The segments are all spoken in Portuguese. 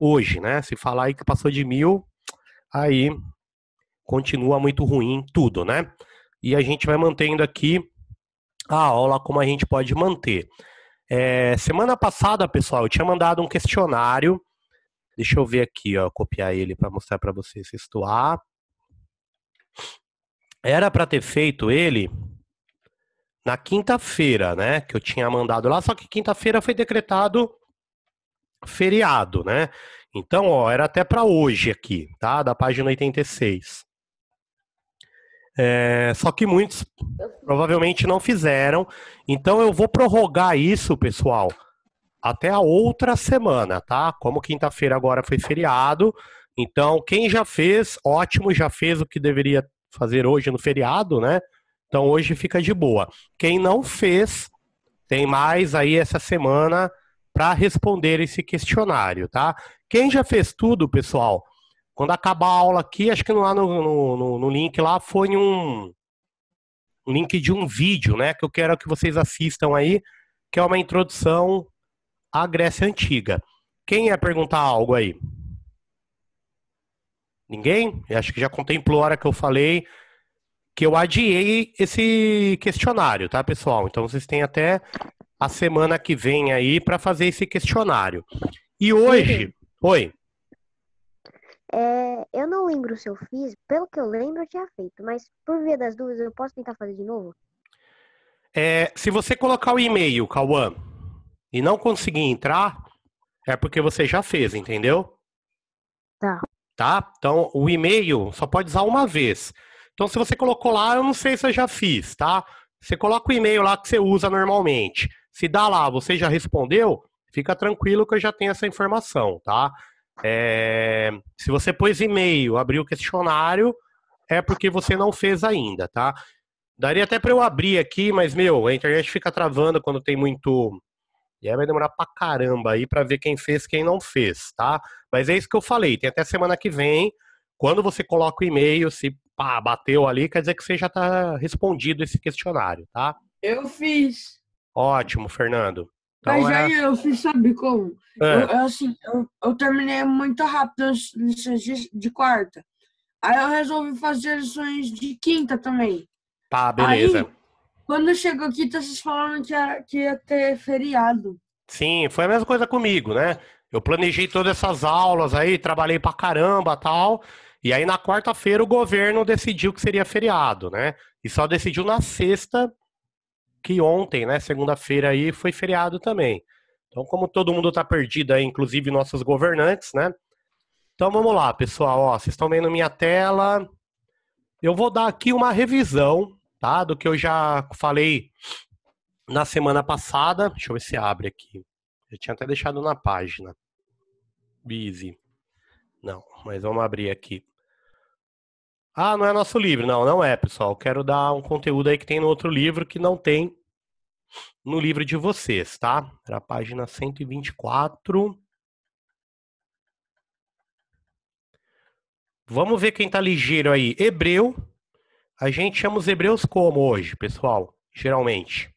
hoje, né? Se falar aí que passou de 1.000, aí continua muito ruim tudo, né? E a gente vai mantendo aqui a aula como a gente pode manter. Semana passada, pessoal, eu tinha mandado um questionário. Deixa eu ver aqui, ó, copiar ele para mostrar para vocês situar. Era para ter feito ele na quinta-feira, né? Que eu tinha mandado lá, só que quinta-feira foi decretado feriado, né? Então, ó, era até para hoje aqui, tá? Da página 86. Só que muitos Eu fiz. provavelmente não fizeram. Então, eu vou prorrogar isso, pessoal, até a outra semana, tá? Como quinta-feira agora foi feriado, então quem já fez, ótimo, já fez o que deveria fazer hoje no feriado, né? Então hoje fica de boa. Quem não fez, tem mais aí essa semana para responder esse questionário, tá? Quem já fez tudo, pessoal, quando acabar a aula aqui, acho que lá no link lá foi um link de um vídeo, né? Que eu quero que vocês assistam aí, que é uma introdução à Grécia Antiga. Quem ia perguntar algo aí? Ninguém? Eu acho que já contemplou a hora que eu falei que eu adiei esse questionário, tá, pessoal? Então vocês têm até a semana que vem aí para fazer esse questionário. E hoje, Pedro, oi, eu não lembro se eu fiz, pelo que eu lembro eu tinha feito, mas por via das dúvidas eu posso tentar fazer de novo? se você colocar o e-mail, Cauã, e não conseguir entrar, é porque você já fez, entendeu? Tá. Tá? Então, o e-mail só pode usar uma vez. Então, se você colocou lá, eu não sei se eu já fiz, tá? Você coloca o e-mail lá que você usa normalmente. Se dá lá, você já respondeu, fica tranquilo que eu já tenho essa informação, tá? Se você pôs e-mail, abriu o questionário, é porque você não fez ainda, tá? Daria até para eu abrir aqui, mas, meu, a internet fica travando quando tem muito. E aí vai demorar pra caramba aí pra ver quem fez, quem não fez, tá? Mas é isso que eu falei, tem até semana que vem. Quando você coloca o e-mail, se pá, bateu ali, quer dizer que você já tá respondido esse questionário, tá? Eu fiz. Ótimo, Fernando. Então Mas aí eu fiz, sabe como? é, Eu terminei muito rápido as lições de quarta. Aí eu resolvi fazer lições de quinta também. pá, beleza. Aí, quando chegou quinta, vocês falaram que ia ter feriado. Sim, foi a mesma coisa comigo, né? Eu planejei todas essas aulas aí, trabalhei pra caramba, tal. E aí na quarta-feira o governo decidiu que seria feriado, né? E só decidiu na sexta, que ontem, né, segunda-feira aí, foi feriado também. Então, como todo mundo tá perdido aí, inclusive nossos governantes, né? Então vamos lá, pessoal, ó, vocês estão vendo minha tela. Eu vou dar aqui uma revisão, tá, do que eu já falei na semana passada. Deixa eu ver se abre aqui. Eu tinha até deixado na página. Busy. Não, mas vamos abrir aqui. Ah, não é nosso livro. Não, não é, pessoal. Eu quero dar um conteúdo aí que tem no outro livro que não tem no livro de vocês, tá? Era a página 124. Vamos ver quem tá ligeiro aí. Hebreu. A gente chama os hebreus como hoje, pessoal? Geralmente.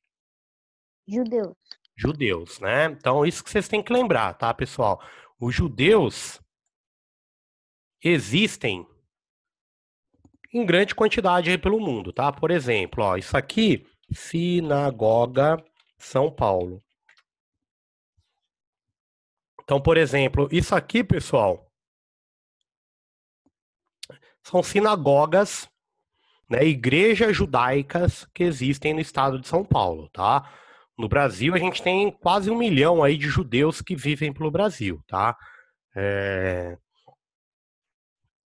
Judeus. Judeus, né? Então, isso que vocês têm que lembrar, tá, pessoal? Os judeus existem em grande quantidade aí pelo mundo, tá? Por exemplo, ó, isso aqui, Sinagoga São Paulo. Então, por exemplo, isso aqui, pessoal, são sinagogas, né, igrejas judaicas que existem no estado de São Paulo, tá? No Brasil, a gente tem quase 1 milhão aí de judeus que vivem pelo Brasil, tá? É,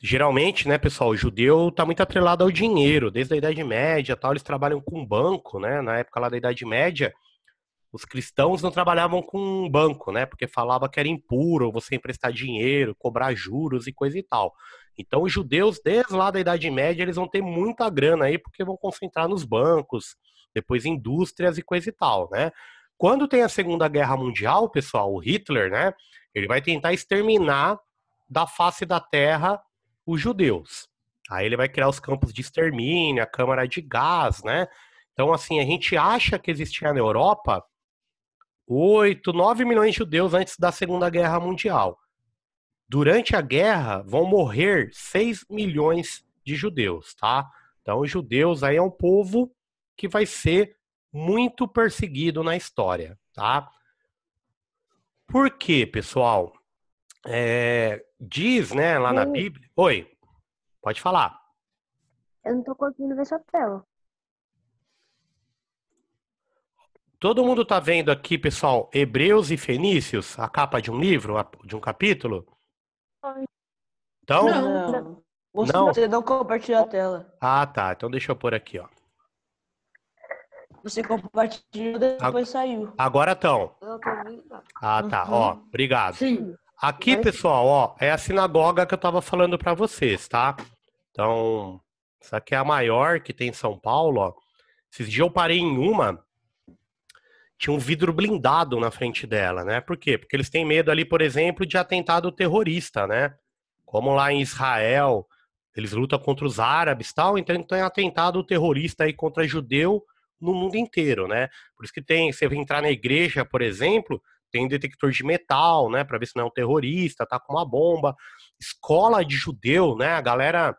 Geralmente, né, pessoal, o judeu está muito atrelado ao dinheiro, desde a Idade Média, tal, eles trabalham com banco, né? Na época lá da Idade Média, os cristãos não trabalhavam com banco, né? Porque falava que era impuro você emprestar dinheiro, cobrar juros e coisa e tal. Então, os judeus, desde lá da Idade Média, eles vão ter muita grana aí, porque vão concentrar nos bancos, depois indústrias e coisa e tal, né? Quando tem a Segunda Guerra Mundial, pessoal, o Hitler, né? Ele vai tentar exterminar da face da terra os judeus. Aí ele vai criar os campos de extermínio, a câmara de gás, né? Então, assim, a gente acha que existia na Europa 8, 9 milhões de judeus antes da Segunda Guerra Mundial. durante a guerra vão morrer 6 milhões de judeus, tá? Então, os judeus aí é um povo que vai ser muito perseguido na história, tá? Por quê, pessoal? Diz, né, lá na Bíblia... Oi, pode falar. Eu não tô conseguindo ver sua tela. Todo mundo tá vendo aqui, pessoal, Hebreus e Fenícios, a capa de um livro, de um capítulo? Então, Não. Não. Você não compartilhou a tela. Ah, tá. Então deixa eu pôr aqui, ó. Você compartilhou, depois saiu. Agora estão. Eu tô vendo. Ah, tá. Ó, obrigado. Sim. Aqui, pessoal, ó, é a sinagoga que eu tava falando pra vocês, tá? Então, essa aqui é a maior que tem em São Paulo, ó. Esses dias eu parei em uma, tinha um vidro blindado na frente dela, né? Por quê? Porque eles têm medo ali, por exemplo, de atentado terrorista, né? Como lá em Israel, eles lutam contra os árabes e tal, então tem atentado terrorista aí contra judeu no mundo inteiro, né? Por isso que tem, você entrar na igreja, por exemplo, tem um detector de metal, né? Pra ver se não é um terrorista, tá com uma bomba. Escola de judeu, né? A galera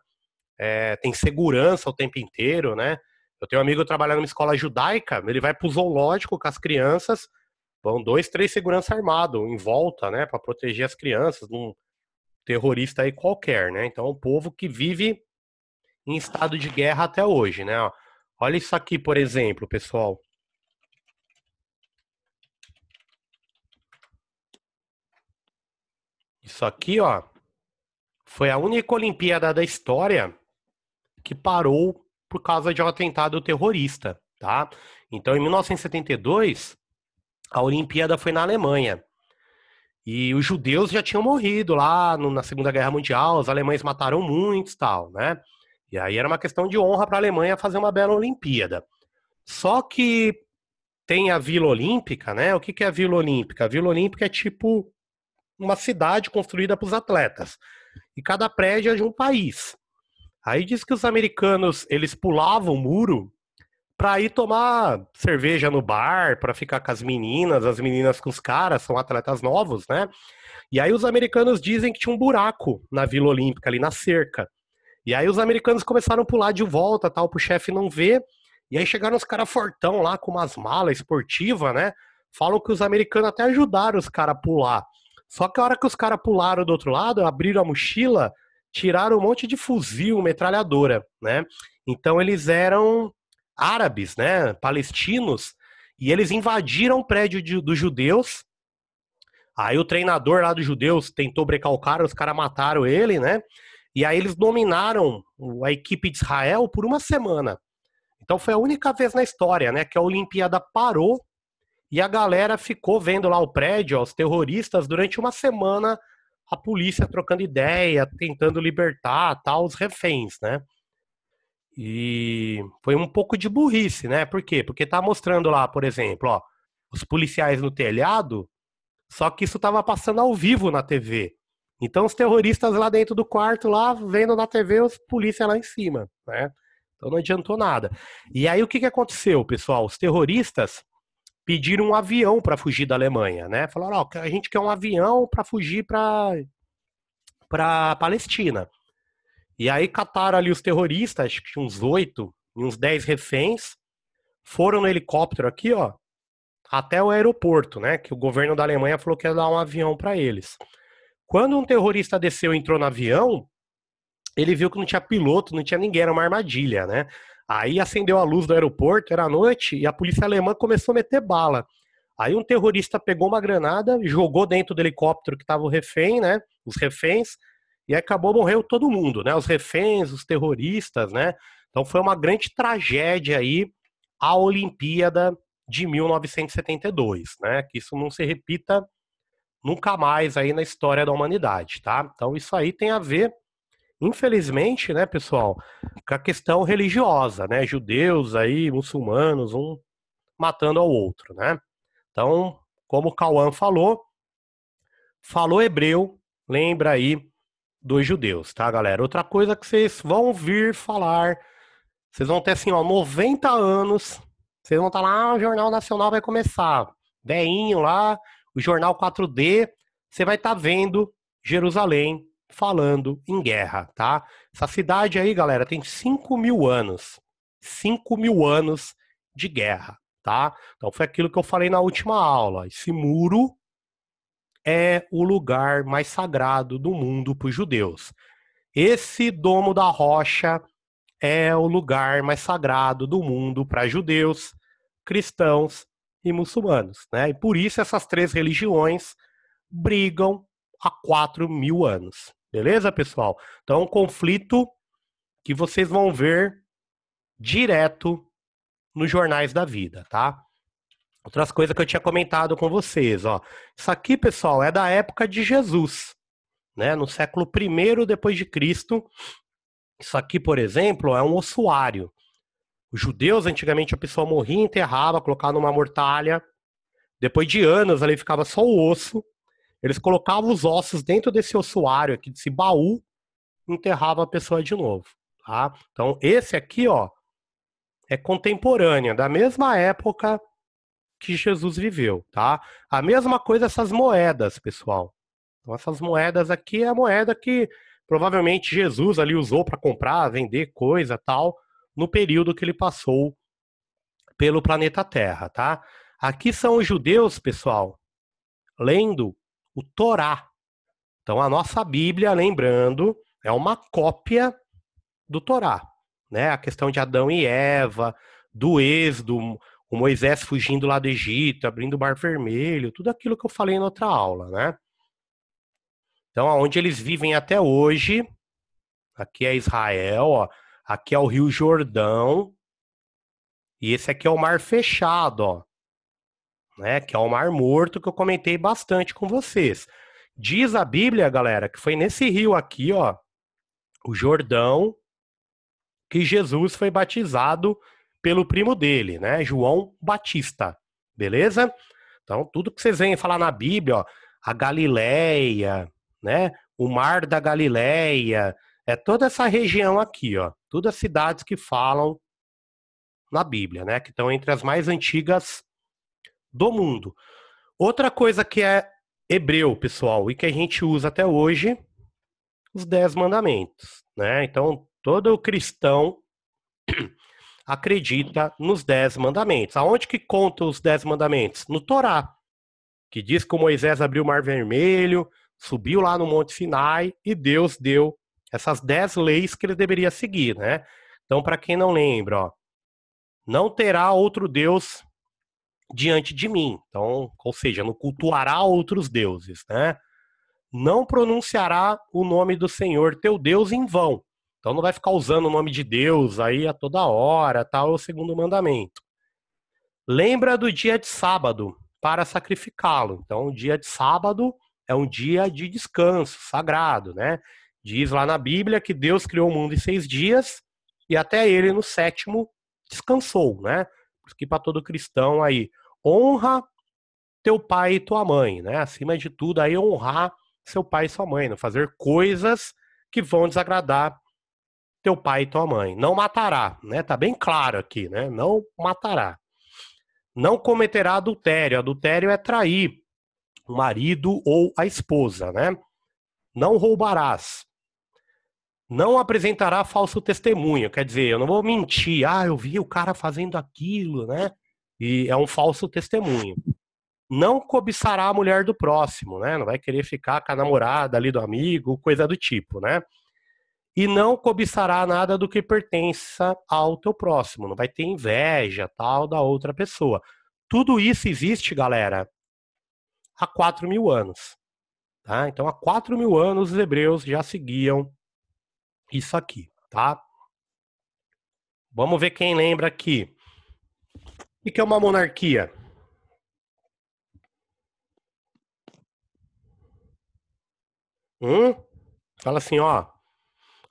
tem segurança o tempo inteiro, né? Eu tenho um amigo trabalhando numa escola judaica, ele vai pro zoológico com as crianças, vão 2, 3 segurança armado em volta, né? Pra proteger as crianças, num terrorista aí qualquer, né? Então é um povo que vive em estado de guerra até hoje, né? Ó, olha isso aqui, por exemplo, pessoal. Isso aqui, ó, foi a única Olimpíada da história que parou por causa de um atentado terrorista, tá? Então, em 1972, a Olimpíada foi na Alemanha. E os judeus já tinham morrido lá na Segunda Guerra Mundial, os alemães mataram muitos e tal, né? E aí era uma questão de honra para a Alemanha fazer uma bela Olimpíada. Só que tem a Vila Olímpica, né? O que é a Vila Olímpica? A Vila Olímpica é tipo uma cidade construída para os atletas. E cada prédio é de um país. Aí diz que os americanos, eles pulavam o muro para ir tomar cerveja no bar, para ficar com as meninas com os caras, são atletas novos, né? E aí os americanos dizem que tinha um buraco na Vila Olímpica, ali na cerca. E aí os americanos começaram a pular de volta, tal, pro chefe não ver. E aí chegaram os caras fortão lá, com umas malas esportivas, né? Falam que os americanos até ajudaram os caras a pular. Só que a hora que os caras pularam do outro lado, abriram a mochila, tiraram um monte de fuzil, metralhadora, né? Então eles eram árabes, né? Palestinos, e eles invadiram o prédio dos judeus. Aí o treinador lá dos judeus tentou brecar o cara, os caras mataram ele, né? E aí eles dominaram a equipe de Israel por uma semana. Então foi a única vez na história, né, que a Olimpíada parou e a galera ficou vendo lá o prédio, ó, os terroristas, durante uma semana, a polícia trocando ideia, tentando libertar, tal, os reféns, né? E foi um pouco de burrice, né? Por quê? Porque tá mostrando lá, por exemplo, ó, os policiais no telhado, só que isso tava passando ao vivo na TV. Então os terroristas lá dentro do quarto, lá, vendo na TV os polícia lá em cima, né? Então não adiantou nada. E aí o que aconteceu, pessoal? Os terroristas pediram um avião para fugir da Alemanha, né? Falaram, ó, a gente quer um avião para fugir para Palestina. E aí cataram ali os terroristas, acho que uns 8 e uns 10 reféns, foram no helicóptero aqui, ó, até o aeroporto, né? Que o governo da Alemanha falou que ia dar um avião para eles. Quando um terrorista desceu e entrou no avião, ele viu que não tinha piloto, não tinha ninguém, era uma armadilha, né? Aí acendeu a luz do aeroporto, era noite, e a polícia alemã começou a meter bala. Aí um terrorista pegou uma granada, jogou dentro do helicóptero que tava o refém, né? Os reféns, e acabou, morreu todo mundo, né? Os reféns, os terroristas, né? Então foi uma grande tragédia aí, a Olimpíada de 1972, né? Que isso não se repita nunca mais aí na história da humanidade, tá? Então isso aí tem a ver, infelizmente, né, pessoal, com a questão religiosa, né? Judeus aí, muçulmanos, um matando ao outro, né? Então, como o Cauã falou hebreu, lembra aí dos judeus, tá, galera? Outra coisa que vocês vão vir falar, vocês vão ter assim, ó, 90 anos, vocês vão estar lá, o Jornal Nacional vai começar, veinho lá, o Jornal 4D, você vai estar vendo Jerusalém, falando em guerra, tá? Essa cidade aí, galera, tem 5.000 anos. 5.000 anos de guerra, tá? Então foi aquilo que eu falei na última aula. Esse muro é o lugar mais sagrado do mundo para os judeus. Esse domo da rocha é o lugar mais sagrado do mundo para judeus, cristãos e muçulmanos, né? E por isso essas três religiões brigam há 4.000 anos. Beleza, pessoal? Então, é um conflito que vocês vão ver direto nos jornais da vida, tá? Outras coisas que eu tinha comentado com vocês, ó. Isso aqui, pessoal, é da época de Jesus, né? No século I depois de Cristo. Isso aqui, por exemplo, é um ossuário. Os judeus, antigamente, a pessoa morria, enterrava, colocava numa mortalha. Depois de anos, ali ficava só o osso. Eles colocavam os ossos dentro desse ossuário aqui, desse baú, e enterravam a pessoa de novo, tá? Então, esse aqui, ó, é contemporâneo, da mesma época que Jesus viveu, tá? A mesma coisa essas moedas, pessoal. Então, essas moedas aqui é a moeda que provavelmente Jesus ali usou para comprar, vender coisa, tal, no período que ele passou pelo planeta Terra, tá? Aqui são os judeus, pessoal, lendo o Torá. Então, a nossa Bíblia, lembrando, é uma cópia do Torá, né? A questão de Adão e Eva, do Êxodo, o Moisés fugindo lá do Egito, abrindo o Mar Vermelho, tudo aquilo que eu falei na outra aula, né? Então, onde eles vivem até hoje, aqui é Israel, ó, aqui é o Rio Jordão, e esse aqui é o Mar Fechado, ó, né? Que é o Mar Morto que eu comentei bastante com vocês. Diz a Bíblia, galera, que foi nesse rio aqui, ó, o Jordão, que Jesus foi batizado pelo primo dele, né? João Batista, beleza? Então, tudo que vocês veem falar na Bíblia, ó, a Galileia, né? O Mar da Galileia, é toda essa região aqui, ó. Todas as cidades que falam na Bíblia, né? Que estão entre as mais antigas do mundo. Outra coisa que é hebreu, pessoal, e que a gente usa até hoje, os 10 mandamentos, né? Então, todo cristão acredita nos 10 mandamentos. Aonde que conta os 10 mandamentos? No Torá, que diz que Moisés abriu o Mar Vermelho, subiu lá no Monte Sinai e Deus deu essas 10 leis que ele deveria seguir, né? Então, para quem não lembra, ó, não terá outro Deus diante de mim. Então, ou seja, não cultuará outros deuses, né? Não pronunciará o nome do Senhor teu Deus em vão. Então não vai ficar usando o nome de Deus aí a toda hora, tal, é o segundo mandamento. Lembra do dia de sábado para sacrificá-lo. Então o dia de sábado é um dia de descanso sagrado, né? Diz lá na Bíblia que Deus criou o mundo em 6 dias e até ele no 7º descansou, né? Porque para todo cristão aí, honra teu pai e tua mãe, né? Acima de tudo aí honrar seu pai e sua mãe, não fazer coisas que vão desagradar teu pai e tua mãe. Não matará, né? Tá bem claro aqui, né? Não matará. Não cometerá adultério. Adultério é trair o marido ou a esposa, né? Não roubarás. Não apresentará falso testemunho. Quer dizer, eu não vou mentir. Ah, eu vi o cara fazendo aquilo, né? E é um falso testemunho. Não cobiçará a mulher do próximo, né? Não vai querer ficar com a namorada ali do amigo, coisa do tipo, né? E não cobiçará nada do que pertença ao teu próximo. Não vai ter inveja, tal, da outra pessoa. Tudo isso existe, galera, há 4.000 anos. Tá? Então, há 4.000 anos, os hebreus já seguiam isso aqui, tá? Vamos ver quem lembra aqui. O que é uma monarquia? Fala assim, ó.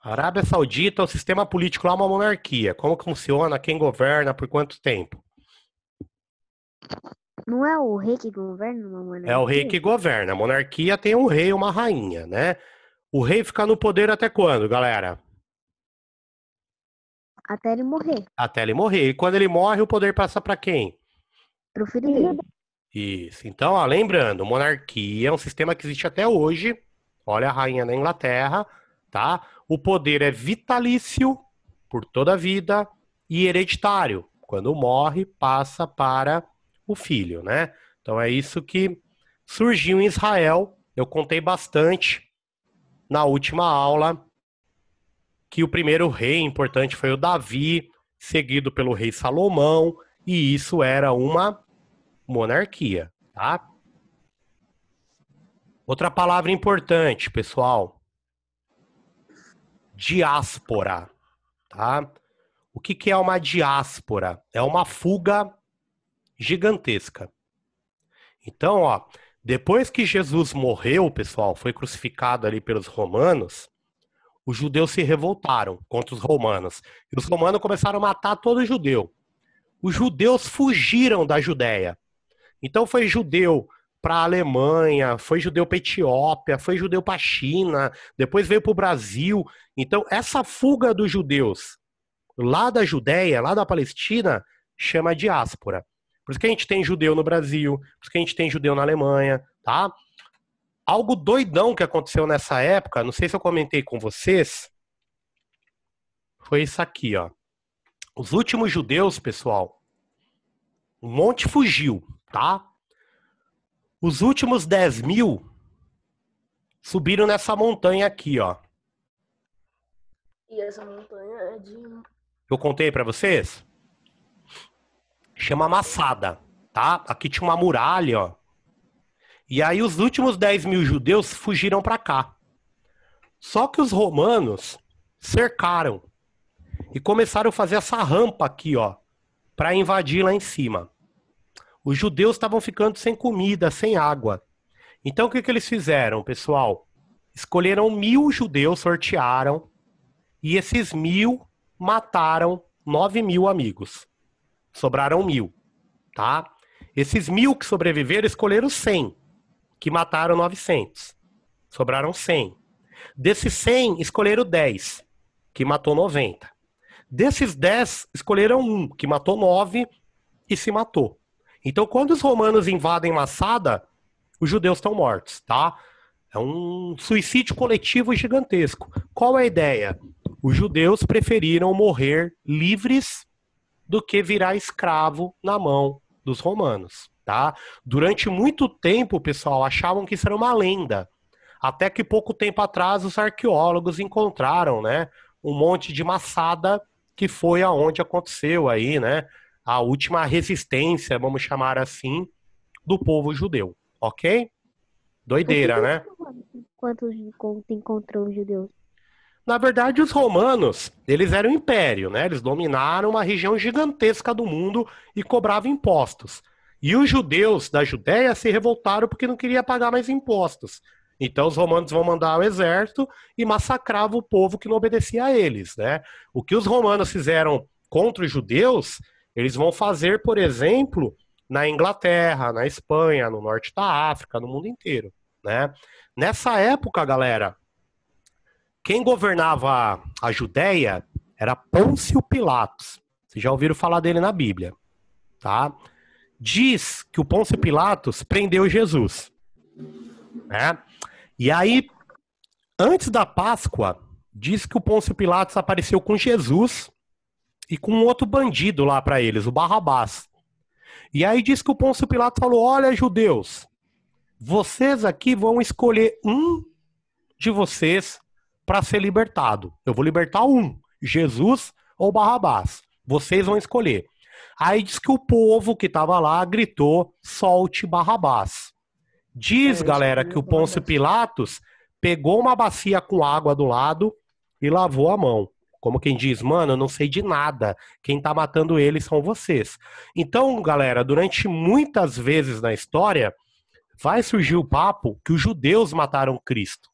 Arábia Saudita, o sistema político lá é uma monarquia. Como que funciona? Quem governa? Por quanto tempo? Não é o rei que governa uma monarquia? É o rei que governa. A monarquia tem um rei e uma rainha, né? O rei fica no poder até quando, galera? Até ele morrer. Até ele morrer. E quando ele morre, o poder passa para quem? Pro filho dele. Isso. Então, ó, lembrando, monarquia é um sistema que existe até hoje, Olha a rainha da Inglaterra, tá? O poder é vitalício, por toda a vida, e hereditário. Quando morre, passa para o filho, né? Então é isso que surgiu em Israel. Eu contei bastante na última aula que o primeiro rei importante foi o Davi, seguido pelo rei Salomão, e isso era uma monarquia, tá? Outra palavra importante, pessoal, diáspora, tá? O que é uma diáspora? É uma fuga gigantesca. Então, ó, depois que Jesus morreu, pessoal, foi crucificado ali pelos romanos, os judeus se revoltaram contra os romanos. E os romanos começaram a matar todo judeu. Os judeus fugiram da Judéia. Então foi judeu para a Alemanha, foi judeu para a Etiópia, foi judeu para a China, depois veio para o Brasil. Então essa fuga dos judeus lá da Judéia, lá da Palestina, chama diáspora. Por isso que a gente tem judeu no Brasil, por isso que a gente tem judeu na Alemanha, tá? Algo doidão que aconteceu nessa época, não sei se eu comentei com vocês, foi isso aqui, ó. Os últimos judeus, pessoal, um monte fugiu, tá? Os últimos 10.000 subiram nessa montanha aqui, ó. E essa montanha é de... Eu contei pra vocês? Chama Massada, tá? Aqui tinha uma muralha, ó. E aí os últimos 10.000 judeus fugiram pra cá. Só que os romanos cercaram e começaram a fazer essa rampa aqui, ó, pra invadir lá em cima. Os judeus estavam ficando sem comida, sem água. Então o que eles fizeram, pessoal? Escolheram 1.000 judeus, sortearam, e esses 1.000 mataram 9.000 amigos. Sobraram 1.000, tá? Esses 1.000 que sobreviveram escolheram 100, que mataram 900. Sobraram 100. Desses 100, escolheram 10, que matou 90. Desses 10, escolheram 1, que matou 9 e se matou. Então, quando os romanos invadem Massada, os judeus estão mortos, tá? É um suicídio coletivo gigantesco. Qual é a ideia? Os judeus preferiram morrer livres do que virar escravo na mão dos romanos, tá? Durante muito tempo, pessoal, achavam que isso era uma lenda. Até que pouco tempo atrás os arqueólogos encontraram, né, um monte de Massada, que foi aonde aconteceu aí, né, a última resistência, vamos chamar assim, do povo judeu, ok? Doideira, né? Quantos encontrou os judeus? Na verdade, os romanos, eles eram um império, né? Eles dominaram uma região gigantesca do mundo e cobravam impostos. E os judeus da Judéia se revoltaram porque não queriam pagar mais impostos. Então os romanos vão mandar o exército e massacravam o povo que não obedecia a eles, né? O que os romanos fizeram contra os judeus, eles vão fazer, por exemplo, na Inglaterra, na Espanha, no norte da África, no mundo inteiro, né? Nessa época, galera, quem governava a Judéia era Pôncio Pilatos. Vocês já ouviram falar dele na Bíblia, tá? Diz que o Pôncio Pilatos prendeu Jesus, né? E aí, antes da Páscoa, diz que o Pôncio Pilatos apareceu com Jesus e com um outro bandido lá para eles, o Barrabás. E aí diz que o Pôncio Pilatos falou: olha, judeus, vocês aqui vão escolher um de vocês para ser libertado. Eu vou libertar um, Jesus ou Barrabás. Vocês vão escolher. Aí diz que o povo que estava lá gritou: solte Barrabás. Diz, galera, que o Pôncio Pilatos pegou uma bacia com água do lado e lavou a mão. Como quem diz: mano, eu não sei de nada. Quem tá matando eles são vocês. Então, galera, durante muitas vezes na história, vai surgir o papo que os judeus mataram Cristo.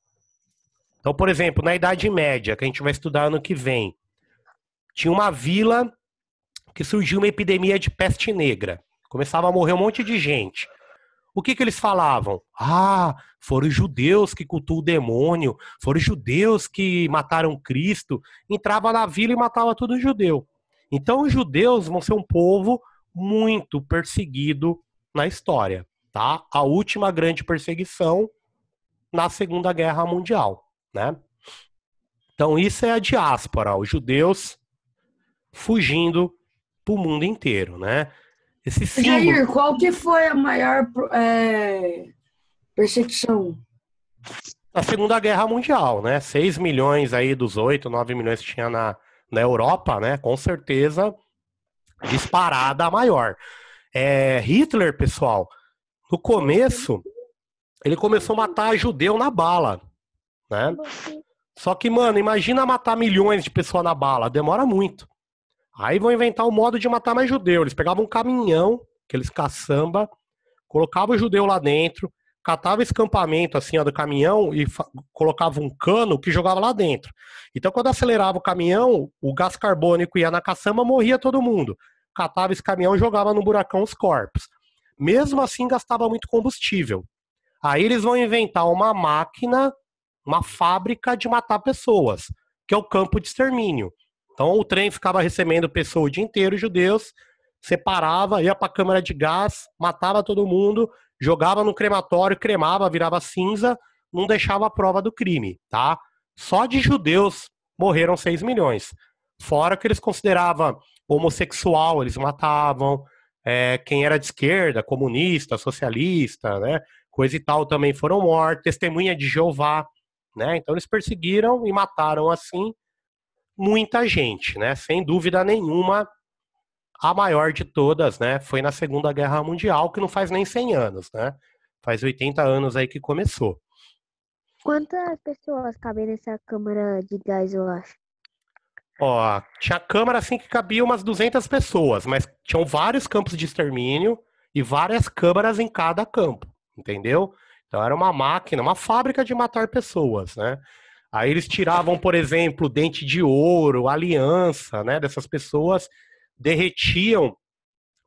Então, por exemplo, na Idade Média, que a gente vai estudar ano que vem, tinha uma vila que surgiu uma epidemia de peste negra. Começava a morrer um monte de gente. O que eles falavam? Ah, foram os judeus que cultuam o demônio, foram os judeus que mataram Cristo. Entrava na vila e matava todo judeu. Então os judeus vão ser um povo muito perseguido na história, tá? A última grande perseguição na Segunda Guerra Mundial, né? Então isso é a diáspora, os judeus fugindo para o mundo inteiro, né? Esse símbolo... Jair, qual que foi a maior perseguição? A Segunda Guerra Mundial, né? 6 milhões aí dos 8, 9 milhões que tinha na Europa, né? Com certeza, disparada a maior. Hitler, pessoal, no começo, ele começou a matar judeu na bala, né? Só que, mano, imagina matar milhões de pessoas na bala, demora muito. Aí vão inventar o modo de matar mais judeu. Eles pegavam um caminhão, aqueles caçamba, colocavam o judeu lá dentro, catava esse acampamento assim, ó, do caminhão e colocava um cano que jogava lá dentro. Então, quando acelerava o caminhão, o gás carbônico ia na caçamba, morria todo mundo. Catava esse caminhão e jogava no buracão os corpos. Mesmo assim, gastava muito combustível. Aí eles vão inventar uma máquina, uma fábrica de matar pessoas, que é o campo de extermínio. Então o trem ficava recebendo pessoas o dia inteiro, judeus, separava, ia para a câmara de gás, matava todo mundo, jogava no crematório, cremava, virava cinza, não deixava a prova do crime, tá? Só de judeus morreram 6 milhões. Fora que eles consideravam homossexual, eles matavam, quem era de esquerda, comunista, socialista, né? Coisa e tal, também foram mortos, testemunha de Jeová, né? Então eles perseguiram e mataram assim muita gente, né? Sem dúvida nenhuma, a maior de todas, né? Foi na Segunda Guerra Mundial, que não faz nem 100 anos, né? Faz 80 anos aí que começou. Quantas pessoas cabem nessa câmara de gás, eu acho? Ó, tinha câmara assim que cabia umas 200 pessoas, mas tinham vários campos de extermínio e várias câmaras em cada campo, entendeu? Então era uma máquina, uma fábrica de matar pessoas, né? Aí eles tiravam, por exemplo, dente de ouro, aliança, né, dessas pessoas, derretiam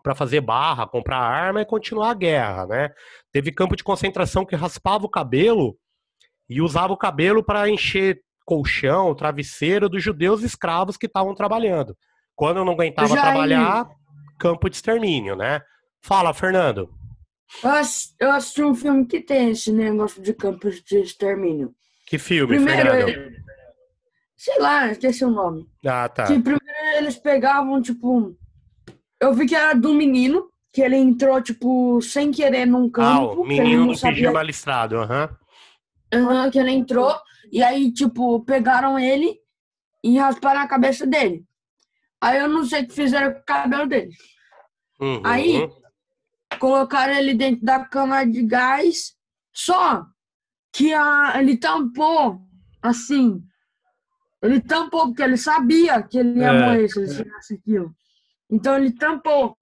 para fazer barra, comprar arma e continuar a guerra, né? Teve campo de concentração que raspava o cabelo e usava o cabelo para encher colchão, travesseiro dos judeus escravos que estavam trabalhando. Quando não aguentava trabalhar, campo de extermínio, né? Fala, Fernando. Eu assisti um filme que tem esse negócio de campos de extermínio. Que filme, Primeiro, Fernando? sei lá, esqueci o nome. Ah, tá. Que primeiro eles pegavam, tipo... Eu vi que era de um menino, que ele entrou, tipo, sem querer num campo. O menino do sabia... pijama listrado, que ele entrou, e aí, tipo, pegaram ele e rasparam a cabeça dele. Aí eu não sei o que fizeram com o cabelo dele. Uhum. Aí, colocaram ele dentro da câmara de gás, só que ele tampou, assim, ele tampou, porque ele sabia que ele ia morrer se ele fizesse aquilo. Então ele tampou.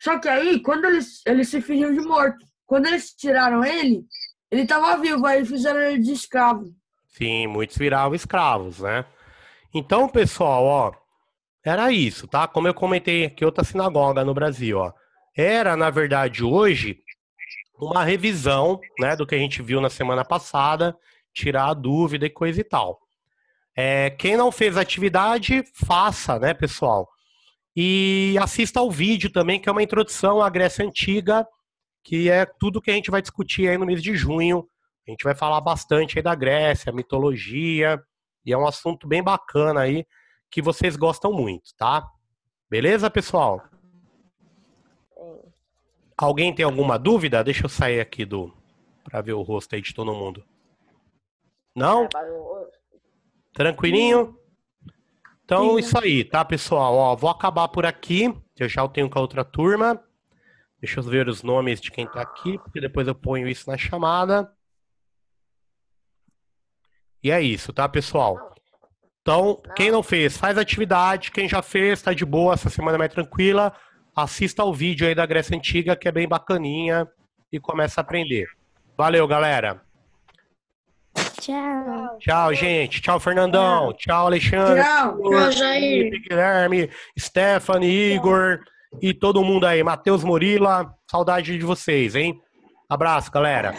Só que aí, quando ele se fingiu de morto. Quando eles tiraram ele estava vivo, aí fizeram ele de escravo. Sim, muitos viravam escravos, né? Então, pessoal, ó, era isso, tá? Como eu comentei aqui, outra sinagoga no Brasil, ó. Era, na verdade, hoje, uma revisão, né, do que a gente viu na semana passada, tirar a dúvida e coisa e tal. Quem não fez a atividade, faça, né, pessoal? E assista ao vídeo também, que é uma introdução à Grécia Antiga, que é tudo que a gente vai discutir aí no mês de junho. A gente vai falar bastante aí da Grécia, mitologia, e é um assunto bem bacana aí, que vocês gostam muito, tá? Beleza, pessoal? Alguém tem alguma dúvida? Deixa eu sair aqui para ver o rosto aí de todo mundo. Não? Tranquilinho? Então, isso aí, tá, pessoal? Ó, vou acabar por aqui. Eu já tenho com a outra turma. Deixa eu ver os nomes de quem tá aqui, porque depois eu ponho isso na chamada. E é isso, tá, pessoal? Então, quem não fez, faz atividade. Quem já fez, tá de boa, essa semana é mais tranquila. Assista ao vídeo aí da Grécia Antiga, que é bem bacaninha, e começa a aprender. Valeu, galera. Tchau. Tchau, gente. Tchau, Fernandão. Tchau, Alexandre. Tchau, Jair. Guilherme, Stephanie, Igor e todo mundo aí. Matheus Murila, saudade de vocês, hein? Abraço, galera.